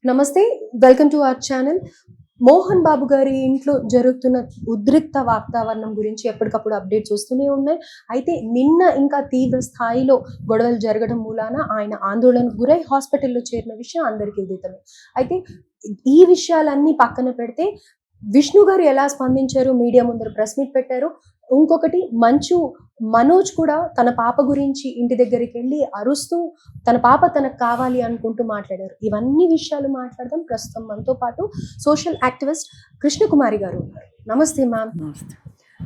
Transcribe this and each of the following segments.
నమస్తే, welcome to our channel. Mohan Babu గారి ఇంట్లో జరుగుతున్న ఉద్రిక్త వాతావరణం గురించి ఎప్పటికప్పుడు అప్డేట్స్ వస్తూనే ఉన్నాయి. అయితే నిన్న ఇంకా తీవ్ర స్థాయిలో గొడవలు జరగడం మూలాన ఆయన ఆందోళనకు గురై హాస్పిటల్లో చేరిన విషయం అందరికీ విదితమే. అయితే ఈ విషయాలన్నీ పక్కన పెడితే విష్ణు గారు ఎలా స్పందించారు, మీడియా ముందర ప్రెస్ మీట్ పెట్టారు. ఇంకొకటి మనోజ్ కూడా తన పాప గురించి ఇంటి దగ్గరికి వెళ్ళి అరుస్తూ తన పాప తనకు కావాలి అనుకుంటూ మాట్లాడారు. ఇవన్నీ విషయాలు మాట్లాడదాం. ప్రస్తుతం మనతో పాటు సోషల్ యాక్టివిస్ట్ కృష్ణకుమారి గారు ఉన్నారు. నమస్తే ma'am.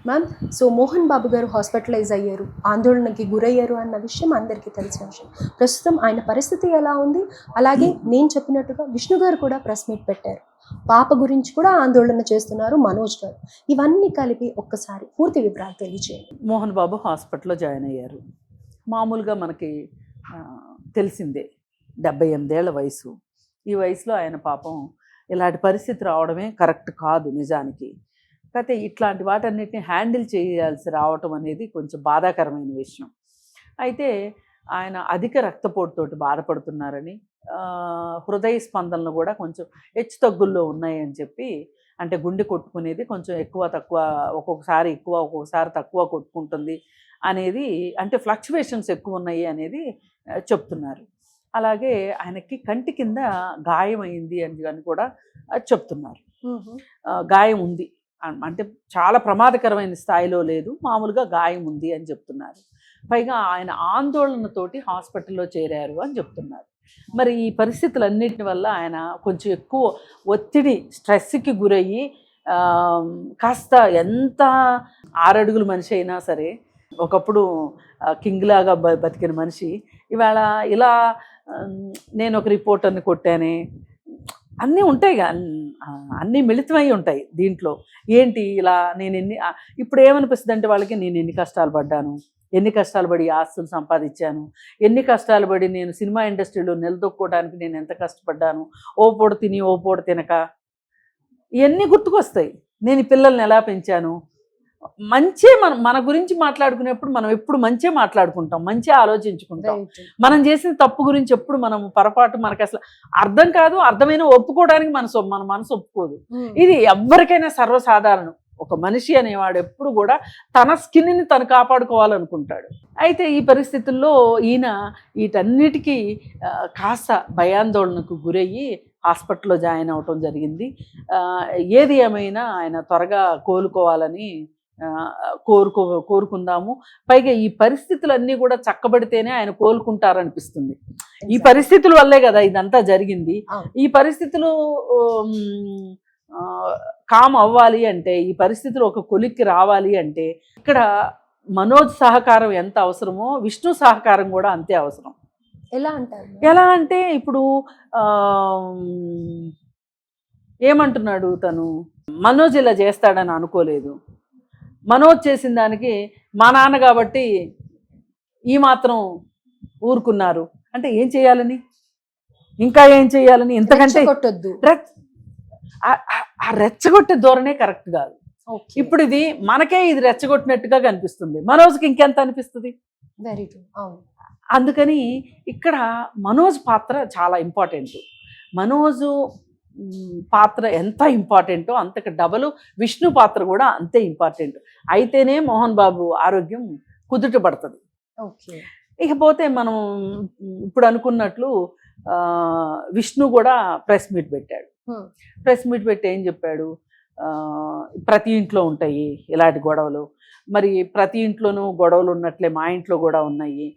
Ma'am, so Mohan Babu గారు హాస్పిటలైజ్ అయ్యారు, ఆందోళనకి గురయ్యారు అన్న విషయం అందరికీ తెలిసిన విషయం. ప్రస్తుతం ఆయన పరిస్థితి ఎలా ఉంది, అలాగే నేను చెప్పినట్టుగా విష్ణు గారు కూడా ప్రెస్ మీట్ పెట్టారు. పాప గురించి కూడా ఆందోళన చేస్తున్నారు మనోజ్ గారు. ఇవన్నీ కలిపి ఒక్కసారి పూర్తి వివరాలు తెలియజేయండి. మోహన్ బాబు హాస్పిటల్లో జాయిన్ అయ్యారు. మామూలుగా మనకి తెలిసిందే, 78 ఏళ్ల వయసు. ఈ వయసులో ఆయన పాపం ఇలాంటి పరిస్థితి రావడమే కరెక్ట్ కాదు నిజానికి. కాకపోతే ఇట్లాంటి వాటన్నిటిని హ్యాండిల్ చేయాల్సి రావటం అనేది కొంచెం బాధాకరమైన విషయం. అయితే ఆయన అధిక రక్తపోటుతోటి బాధపడుతున్నారని, హృదయ స్పందనలు కూడా కొంచెం హెచ్చుతగ్గుల్లో ఉన్నాయని చెప్పి, అంటే గుండె కొట్టుకునేది కొంచెం ఎక్కువ తక్కువ, ఒక్కొక్కసారి ఎక్కువ ఒక్కొక్కసారి తక్కువ కొట్టుకుంటుంది అనేది, అంటే ఫ్లక్చువేషన్స్ ఎక్కువ ఉన్నాయి అనేది చెప్తున్నారు. అలాగే ఆయనకి కంటి కింద గాయం అయింది అని కూడా చెప్తున్నారు. గాయం ఉంది అంటే చాలా ప్రమాదకరమైన స్థాయిలో లేదు, మామూలుగా గాయం ఉంది అని చెప్తున్నారు. పైగా ఆయన ఆందోళనతోటి హాస్పిటల్లో చేరారు అని చెప్తున్నారు. మరి ఈ పరిస్థితులన్నిటి వల్ల ఆయన కొంచెం ఎక్కువ ఒత్తిడి, స్ట్రెస్కి గురయ్యి, కాస్త ఎంత 6 అడుగుల మనిషి అయినా సరే, ఒకప్పుడు కింగ్ లాగా బతికిన మనిషి ఇవాళ ఇలా నేను ఒక రిపోర్టర్ని కొట్టానే, అన్నీ ఉంటాయి, అన్నీ మిళితమై ఉంటాయి దీంట్లో. ఏంటి ఇలా నేను ఇప్పుడు ఏమనిపిస్తుంది అంటే వాళ్ళకి, నేను ఎన్ని కష్టాలు పడ్డాను, ఎన్ని కష్టాలు పడి ఆస్తులు సంపాదించాను, ఎన్ని కష్టాలు పడి నేను సినిమా ఇండస్ట్రీలో నిలదొక్కోవడానికి నేను ఎంత కష్టపడ్డాను, ఓ పూట తిని ఓ పూట తినక, ఇవన్నీ గుర్తుకొస్తాయి. నేను ఈ పిల్లల్ని ఎలా పెంచాను. మంచే మన గురించి మాట్లాడుకునేప్పుడు మనం ఎప్పుడు మంచే మాట్లాడుకుంటాం, మంచి ఆలోచించుకుంటాం. మనం చేసిన తప్పు గురించి ఎప్పుడు మనం పొరపాటు మనకు అసలు అర్థం కాదు, అర్థమైన ఒప్పుకోవడానికి మన మనసు ఒప్పుకోదు. ఇది ఎవరికైనా సర్వసాధారణం. ఒక మనిషి అనేవాడు ఎప్పుడు కూడా తన స్కిన్ని తను కాపాడుకోవాలనుకుంటాడు. అయితే ఈ పరిస్థితుల్లో ఈయన వీటన్నిటికీ కాస్త భయాందోళనకు గురయ్యి హాస్పిటల్లో జాయిన్ అవ్వటం జరిగింది. ఏది ఏమైనా ఆయన త్వరగా కోలుకోవాలని కోరుకుందాము. పైగా ఈ పరిస్థితులన్నీ కూడా చక్కబడితేనే ఆయన కోలుకుంటారనిపిస్తుంది. ఈ పరిస్థితుల వల్లే కదా ఇదంతా జరిగింది. ఈ పరిస్థితులు కామ్ అవ్వాలి అంటే, ఈ పరిస్థితులు ఒక కొలిక్కి రావాలి అంటే, ఇక్కడ మనోజ్ సహకారం ఎంత అవసరమో విష్ణు సహకారం కూడా అంతే అవసరం. ఎలా అంటే ఇప్పుడు ఏమంటున్నాడు తను, మనోజ్ ఇలా చేస్తాడని అనుకోలేదు, మనోజ్ చేసిన దానికి మా నాన్న కాబట్టి ఈ మాత్రం ఊరుకున్నారు అంటే ఏం చేయాలని, ఇంకా ఏం చేయాలని, ఇంతకంటే ఆ రెచ్చగొట్టే ధోరణే కరెక్ట్ కాదు. ఇప్పుడు ఇది మనకే ఇది రెచ్చగొట్టినట్టుగా కనిపిస్తుంది, మనోజ్కి ఇంకెంత అనిపిస్తుంది. అందుకని ఇక్కడ మనోజ్ పాత్ర చాలా ఇంపార్టెంట్. మనోజు పాత్ర ఎంత ఇంపార్టెంటో అంతకు డబలు విష్ణు పాత్ర కూడా అంతే ఇంపార్టెంట్. అయితేనే మోహన్ బాబు ఆరోగ్యం కుదుట పడుతుంది. ఇకపోతే మనం ఇప్పుడు అనుకున్నట్లు విష్ణు కూడా ప్రెస్ మీట్ పెట్టాడు. ప్రెస్ మీట్ పెట్టి ఏం చెప్పాడు, ప్రతి ఇంట్లో ఉంటాయి ఇలాంటి గొడవలు, మరి ప్రతి ఇంట్లోనూ గొడవలు ఉన్నట్లే మా ఇంట్లో కూడా ఉన్నాయి,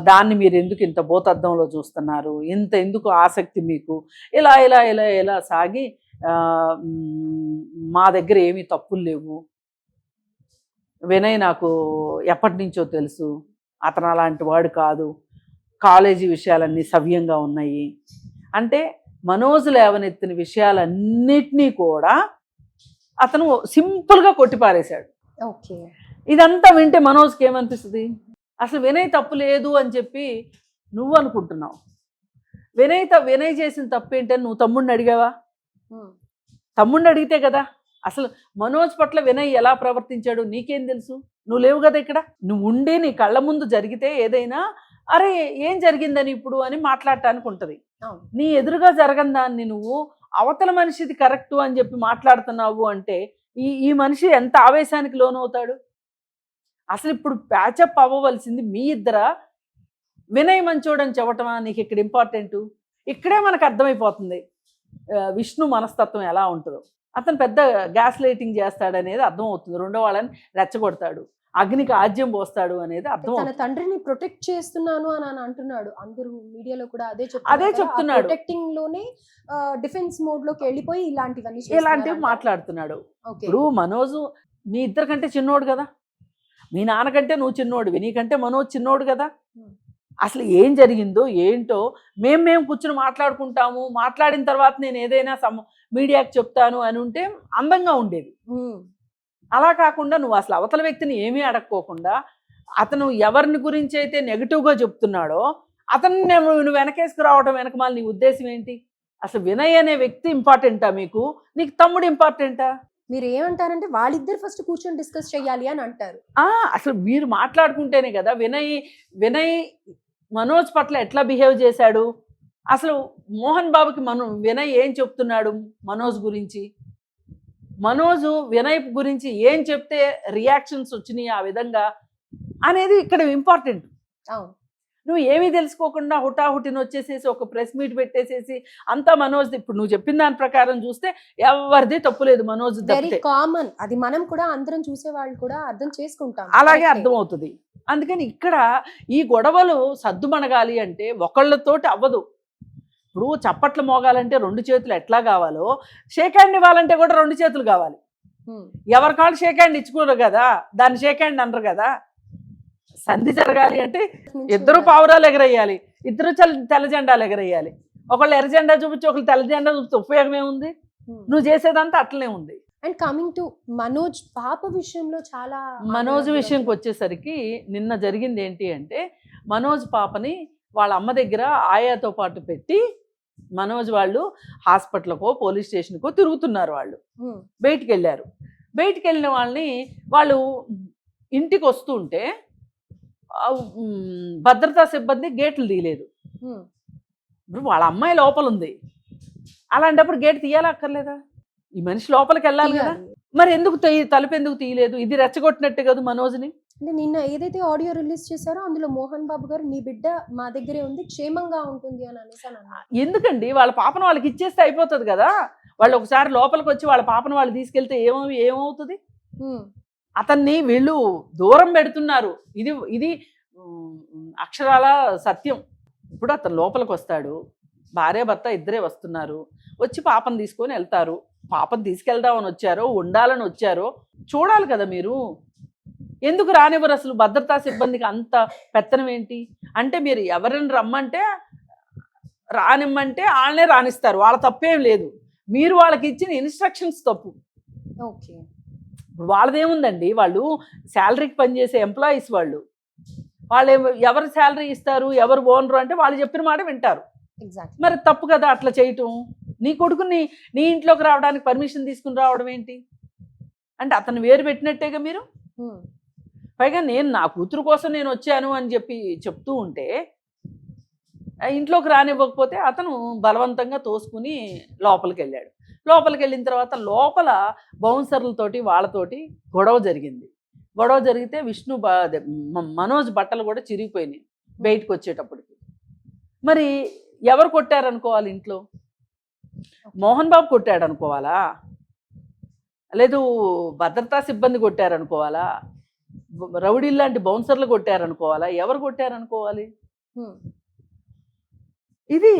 దాన్ని మీరు ఎందుకు ఇంత భూతద్దంలో చూస్తున్నారు, ఎందుకు ఆసక్తి మీకు, ఇలా ఇలా ఇలా ఇలా సాగి మా దగ్గర ఏమీ తప్పులు లేవు, వినయ్ నాకు ఎప్పటి నుంచో తెలుసు, అతను అలాంటి వాడు కాదు, కాలేజీ విషయాలన్నీ సవ్యంగా ఉన్నాయి అంటే, మనోజ్ లేవనెత్తిన విషయాలన్నిటినీ కూడా అతను సింపుల్గా కొట్టిపారేశాడు. ఇదంతా వింటే మనోజ్కి ఏమనిపిస్తుంది, అసలు వినయ్ తప్పు లేదు అని చెప్పి నువ్వు అనుకుంటున్నావు. వినయ్ చేసిన తప్పు ఏంటని నువ్వు తమ్ముడిని అడిగావా? తమ్ముడిని అడిగితే కదా అసలు మనోజ్ పట్ల వినయ్ ఎలా ప్రవర్తించాడు నీకేం తెలుసు? నువ్వు లేవు కదా ఇక్కడ. నువ్వు ఉండి నీ కళ్ళ ముందు జరిగితే ఏదైనా అరే ఏం జరిగిందని ఇప్పుడు అని మాట్లాడటానికి ఉంటుంది. అవును. నీ ఎదురుగా జరగని దాన్ని నువ్వు అవతల మనిషిది కరెక్టు అని చెప్పి మాట్లాడుతున్నావు అంటే ఈ మనిషి ఎంత ఆవేశానికి లోనవుతాడు. అసలు ఇప్పుడు ప్యాచప్ అవ్వవలసింది మీ ఇద్దరా, వినయ్ మంచోడని చెప్పటమా నీకు ఇక్కడ ఇంపార్టెంటు? ఇక్కడే మనకు అర్థమైపోతుంది విష్ణు మనస్తత్వం ఎలా ఉంటుందో. అతను పెద్ద గ్యాస్ లైటింగ్ చేస్తాడనేది అర్థం అవుతుంది. రెండో వాళ్ళని రెచ్చగొడతాడు, అగ్నికి ఆజ్యం పోస్తాడు అనేది అర్థం తన తండ్రిని ప్రొటెక్ట్ చేస్తున్నాను అని అంటున్నాడు. అందరూ మీడియాలో కూడా అదే చెప్తున్నాడు. ప్రొటెక్టింగ్ లోనే డిఫెన్స్ మోడ్ లోకి వెళ్ళిపోయి ఇలాంటివన్నీ ఇలాంటివి మాట్లాడుతున్నాడు. ఓకే. ఇప్పుడు మనోజు మీ ఇద్దరికంటే చిన్నోడు కదా, మీ నాన్నకంటే నువ్వు చిన్నోడివి, నీకంటే మనోజ్ చిన్నోడు కదా. అసలు ఏం జరిగిందో ఏంటో మేము కూర్చుని మాట్లాడుకుంటాము, మాట్లాడిన తర్వాత నేను ఏదైనా మీడియాకి చెప్తాను అని ఉంటే అందంగా ఉండేది. అలా కాకుండా నువ్వు అసలు అవతల వ్యక్తిని ఏమీ అడగకోకుండా అతను ఎవరిని గురించి అయితే నెగిటివ్గా చెప్తున్నాడో అతన్ని నువ్వు వెనకేసుకు రావడం వెనకమాల నీ ఉద్దేశం ఏంటి? అసలు వినయ్ అనే వ్యక్తి ఇంపార్టెంటా మీకు? నీకు తమ్ముడు ఇంపార్టెంటా? మీరు ఏమంటారంటే వాళ్ళిద్దరు ఫస్ట్ కూర్చొని డిస్కస్ చేయాలి అని అంటారు. అసలు మీరు మాట్లాడుకుంటేనే కదా వినయ్ మనోజ్ పట్ల ఎట్లా బిహేవ్ చేశాడు, అసలు మోహన్ బాబుకి వినయ్ ఏం చెప్తున్నాడు మనోజ్ గురించి, మనోజు వినయ్ గురించి ఏం చెప్తే రియాక్షన్స్ వచ్చినాయి ఆ విధంగా అనేది ఇక్కడ ఇంపార్టెంట్. అవును. నువ్వు ఏమీ తెలుసుకోకుండా హుటాహుటిని వచ్చేసేసి ఒక ప్రెస్ మీట్ పెట్టేసేసి అంతా మనోజ్, ఇప్పుడు నువ్వు చెప్పిన దాని ప్రకారం చూస్తే ఎవరిది తప్పు లేదు, మనోజ్ వెరీ కామన్. అది మనం కూడా అందరం చూసే వాళ్ళు కూడా అర్థం చేసుకుంటాం, అలాగే అర్థమవుతుంది. అందుకని ఇక్కడ ఈ గొడవలు సద్దుమణగాలి అంటే ఒకళ్ళతోటి అవ్వదు. ఇప్పుడు చప్పట్లు మోగాలంటే 2 చేతులు ఎట్లా కావాలో, షేక్ హ్యాండ్ ఇవ్వాలంటే కూడా 2 చేతులు కావాలి. ఎవరి కాళ్ళు షేక్ హ్యాండ్ ఇచ్చుకోరు కదా, దాన్ని షేక్ హ్యాండ్ అనరు కదా. సంధి జరగాలి అంటే ఇద్దరు పావురాలు ఎగరేయాలి, ఇద్దరు తెల్ల జెండాలు ఎగరేయాలి. ఒకళ్ళు ఎర్ర జెండా చూపించి ఒకళ్ళు తెల్ల జెండా చూపిస్తే ఉపయోగం ఏముంది? నువ్వు చేసేదంతా అట్లనే ఉంది. అండ్ కమింగ్ టు మనోజ్ పాప విషయంలో చాలా మనోజ్ విషయంకి వచ్చేసరికి నిన్న జరిగింది ఏంటి అంటే, మనోజ్ పాపని వాళ్ళ అమ్మ దగ్గర ఆయాతో పాటు పెట్టి మనోజ్ వాళ్ళు హాస్పిటల్కో పోలీస్ స్టేషన్కో తిరుగుతున్నారు. వాళ్ళు బయటికి వెళ్ళారు. బయటికి వెళ్ళిన వాళ్ళని వాళ్ళు ఇంటికి వస్తుంటే భద్రతా సిబ్బంది గేట్లు తీయలేదు. ఇప్పుడు వాళ్ళ అమ్మాయి లోపల ఉంది, అలాంటప్పుడు గేట్ తీయాలక్కర్లేదా? ఈ మనిషి లోపలికి వెళ్ళాలి కదా, మరి ఎందుకు తలుపు ఎందుకు తీయలేదు? ఇది రెచ్చగొట్టినట్టే కదా మనోజ్ని. అంటే నిన్న ఏదైతే ఆడియో రిలీజ్ చేశారో అందులో మోహన్ బాబు గారు మీ బిడ్డ మా దగ్గరే ఉంది, క్షేమంగా ఉంటుంది అని అనేసి అన్నారు. ఎందుకండి వాళ్ళ పాపను వాళ్ళకి ఇచ్చేస్తే అయిపోతుంది కదా. వాళ్ళు ఒకసారి లోపలికి వచ్చి వాళ్ళ పాపను వాళ్ళు తీసుకెళ్తే ఏమవుతుంది? అతన్ని వీళ్ళు దూరం పెడుతున్నారు. ఇది అక్షరాల సత్యం. ఇప్పుడు అతను లోపలికి వస్తాడు, భార్య భర్త ఇద్దరే వస్తున్నారు, వచ్చి పాపను తీసుకొని వెళ్తారు. పాపను తీసుకెళ్దామని వచ్చారో ఉండాలని వచ్చారో చూడాలి కదా మీరు. ఎందుకు రానివ్వరు అసలు? భద్రతా సిబ్బందికి అంత పెత్తనం ఏంటి? అంటే మీరు ఎవరిని రమ్మంటే రానిమ్మంటే వాళ్ళనే రానిస్తారు, వాళ్ళ తప్పేం లేదు. మీరు వాళ్ళకి ఇచ్చిన ఇన్స్ట్రక్షన్స్ తప్పు. ఓకే. వాళ్ళదేముందండి, వాళ్ళు శాలరీకి పనిచేసే ఎంప్లాయీస్. వాళ్ళు ఎవరు శాలరీ ఇస్తారు, ఎవరు ఓనరు అంటే వాళ్ళు చెప్పిన మాట వింటారు. మరి తప్పు కదా అట్లా చేయటం. నీ కొడుకుని నీ ఇంట్లోకి రావడానికి పర్మిషన్ తీసుకుని రావడం ఏంటి అంటే అతను వేరు పెట్టినట్టేగా మీరు. పైగా నేను నా కూతురు కోసం నేను వచ్చాను అని చెప్పి చెప్తూ ఉంటే ఇంట్లోకి రానివ్వకపోతే అతను బలవంతంగా తోసుకుని లోపలికి వెళ్ళాడు. లోపలికి వెళ్ళిన తర్వాత లోపల బౌన్సర్లతోటి వాళ్ళతోటి గొడవ జరిగింది. గొడవ జరిగితే మనోజ్ బట్టలు కూడా చిరిగిపోయినాయి బయటకు వచ్చేటప్పటికి. మరి ఎవరు కొట్టారనుకోవాలి? ఇంట్లో మోహన్ బాబు కొట్టాడు అనుకోవాలా, లేదు భద్రతా సిబ్బంది కొట్టారనుకోవాలా, రౌడీలు లాంటి బౌన్సర్లు కొట్టారనుకోవాలా, ఎవరు కొట్టారనుకోవాలి? ఇది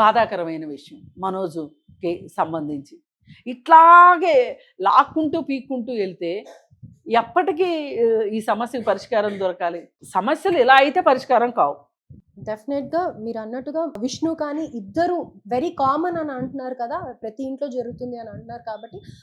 బాధాకరమైన విషయం మనోజుకి సంబంధించి. ఇట్లాగే లాక్కుంటూ పీక్కుంటూ వెళ్తే ఎప్పటికీ ఈ సమస్యకు పరిష్కారం దొరకాలి? సమస్యలు ఇలా అయితే పరిష్కారం కావు. డెఫినెట్ గా మీరు అన్నట్టుగా విష్ణు కానీ ఇద్దరు వెరీ కామన్ అని అంటున్నారు కదా, ప్రతి ఇంట్లో జరుగుతుంది అని అంటున్నారు కాబట్టి